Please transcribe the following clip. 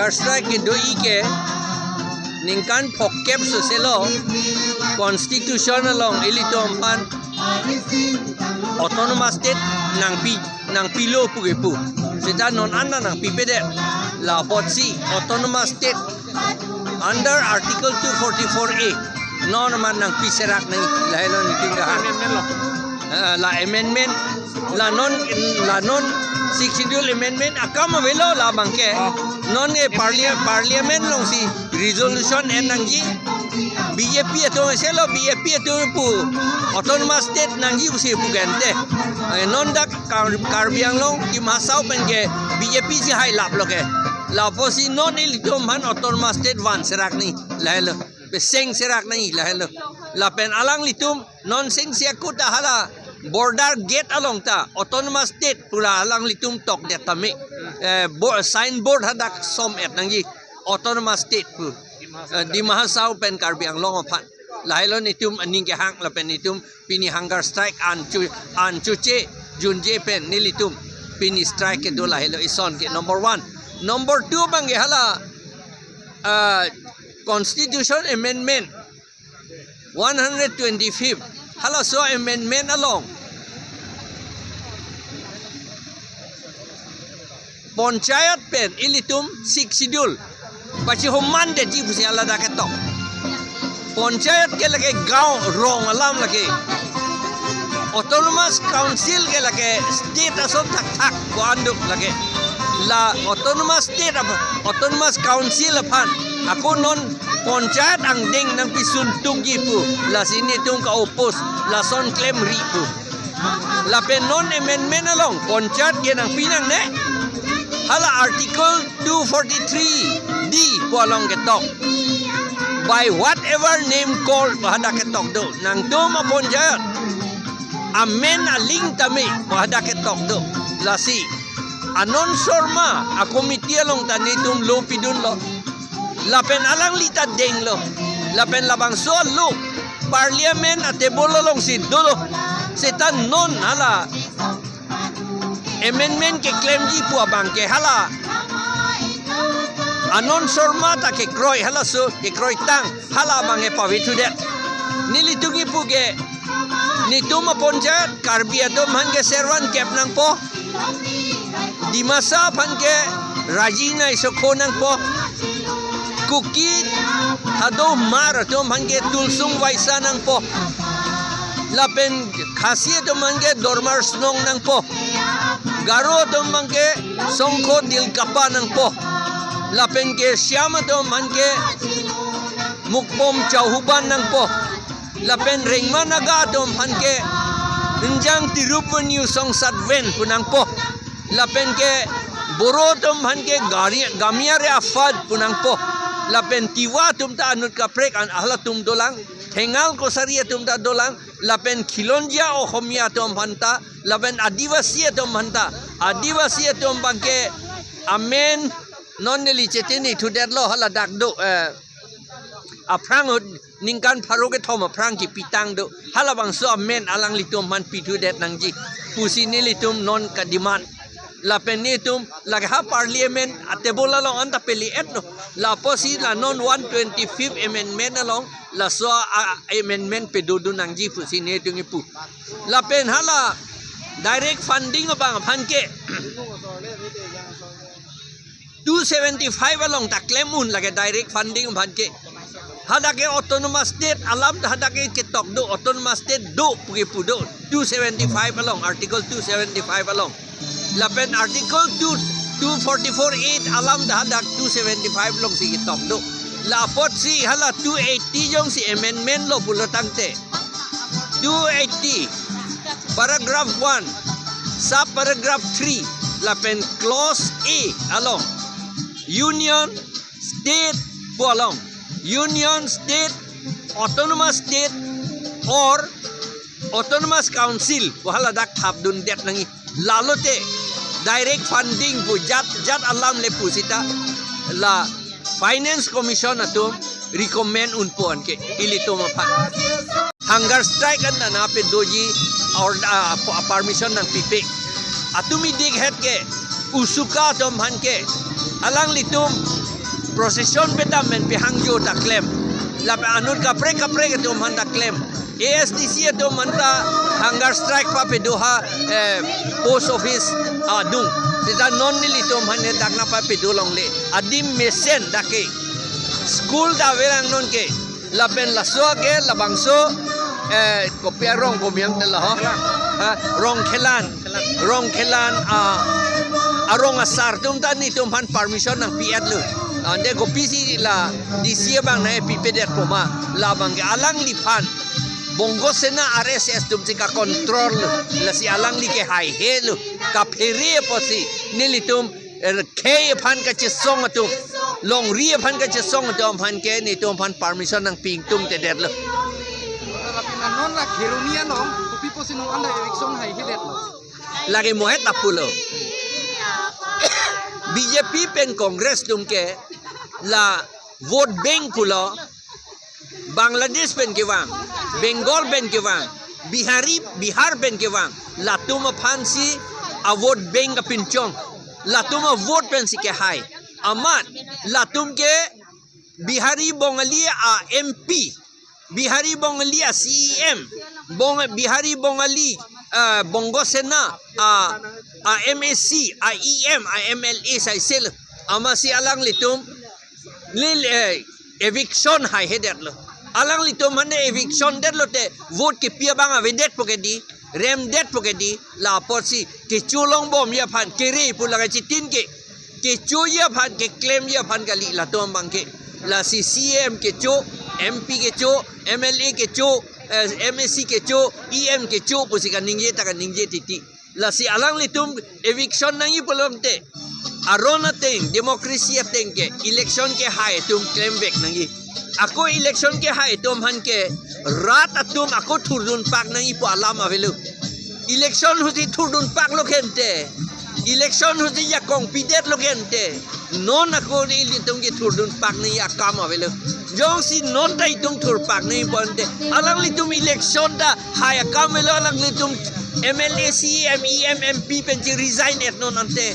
hunger strike ke doi ke ningkan pokep soselo constitution along ilitom pan autonomous state nang pilo pugepu seta non anda nang pipede la potsi autonomous state under article 244A non man nang piserak nang lahelo ni tingahan la amendment la non six schedule amendment akam velo la bangke non e parliament long si resolution en nangji BJP itu selo BJP itu pu autonomous state nangji usi pu gente non dak karbiang long di masau penge BJP si hai lap loke la posi non itu man autonomous state van serak ni lahelo beseng serak ni lahelo la pen alang litum non sing siakut hala border gate along ta autonomous state pula alang litum tok de tami signboard hadak som et nangji autonomous state pu di mahasau pen karbiang long pan lahilo nitum aning ke hang la pen nitum pini hunger strike an chuche junje pen nilitum pini strike ke do lahilo ison ke number 1 number 2 bang hala constitution amendment 125 hala so amendment along Panchayat pen ilitum six schedule pachi homan de ji pusi ala da ketok Panchayat ke lage gaon rong alam lage autonomous council ke lage state asom thak ko anduk lage la autonomous state autonomous council aphan ako non Panchayat ang ding nang pisuntung gipu la sini tung ka opos la son claim ri pu la pen non amendment along Panchayat ke nang pinang ne hala article 243D po along ketok by whatever name called bahada ketok do nang do maponjayat amen aling tami bahada ketok do lasi anon sorma a committee along tanitum lo pidun lo lapen alang lita deng lo lapen labang so lo parliament ate bololong si dolo setan non hala amendment ke claim ji pu abang ke hala anon sorma ta ke kroi hala so ke kroi tang hala bang e pavitu det nilitungi pu ke nituma ponjat karbia do mangge serwan kep nang po di masa pan ke rajina isoko nang po kuki hado mar do mangge tulsung waisa nang po lapen khasi do mangge dormar snong nang po garo do mangke songko dil kapa nang po lapen ke syama do mangke mukpom chauhuban nang po lapen ringma naga do mangke injang tirupanyu songsat ven punang po lapen ke boro do mangke gamia re afad punang po lapen tiwa tum ta anut kaprek an ahla tum dolang thengal ko saria tum ta dolang lapen khilonja o khomia tum hanta lapen adivasi tum hanta adivasi tum bangke amen non neli chetini to that lo hala dak do aprang ningkan pharoge thom aprang ki pitang do hala bang so amen alang litum man pitu that nangji pusi nilitum non ka demand lapen nitum lagha parliament atebola long anta peli etno la posi la non 125th amendment along la so amendment pedodu nangji pusi nitung ipu lapen hala direct funding bang phanke 275 along ta claim un lage direct funding phanke hadake autonomous state alam hadake ketok do autonomous state do pugi pudo 275 along article 275 along lapen article 244.8 alam hadak 275 long si ketok do la pot si hala 280 jong si amendment lo bulotangte 280 paragraph 1 sub paragraph 3 lapen clause A along union state po along union state autonomous state or autonomous council wahala dak thabdun det nangi lalote direct funding po jat alam le pusita la finance commission atum recommend unpuan ke ilito mapan hunger strike kan na pe doji or permission nang pipe atumi dig het ke usuka tom han ke alang litum procession beta men pi hangjo ta claim la pa anut kapre ke tu man ta claim ASDC tu man ta hunger strike pa pe doha post office dung sita non nili tu man ne dak na pa pe do long le adim mesen dake school da verang non ke la pen la so ke la bangso kopia rong pomiang tela ha rong khelan arong asar tum ta ni tum han permission nang piat lu ande ko pisi la di sia bang na pipedet poma la bang alang lipan bongo sena RSS tum ka control la si alang li ke hai helu ka pheri posi nili tum ke phan ka chi song tum long ri phan ka chi song tum phan ke ni tum phan permission nang ping tum te det lu non la keronia nong kopi posi nong anda election hai hedet lo lagi mohet tapulo BJP pen Congress tum ke la vote bank pulo Bangladesh pen ke wang Bengal pen ke wang Bihar pen ke wang la tuma phansi a vote bank pin chong la tuma vote pen si ke hai amat la tum ke Bihari Bongali a MP Bihari Bongali a CEM Bihari Bongali Bongo Sena a MSC a EM a MLA sai sel amasi alang litum lil eviction hai hedet lo alang litum mane eviction det lo te vote ke pia banga vedet pokedi rem det pokedi la porsi ke chulong bom ya phan ke re pulaga chitin ke chu ya phan ke claim ya phan gali la tom bang ke la CCM ke chu MP ke chu MLA ke chu MSC ke chu EM ke chu pusika ningje ta ningje titi la si alang litum eviction nangi polom te arona teng demokrasi teng ke election ke hai tum claim back nangi ako election ke hai tum han ke rat atum ako thurun pak nangi po alam avelu election huti thurun pak lo kente election huti ya compete lo kente non ako ni litum ke thurun pak nangi akam avelu jong si non tai tum thur pak nangi ponte alang litum election da hai akam velu alang litum MLA, CEM, EM, MP penci resign et non ante.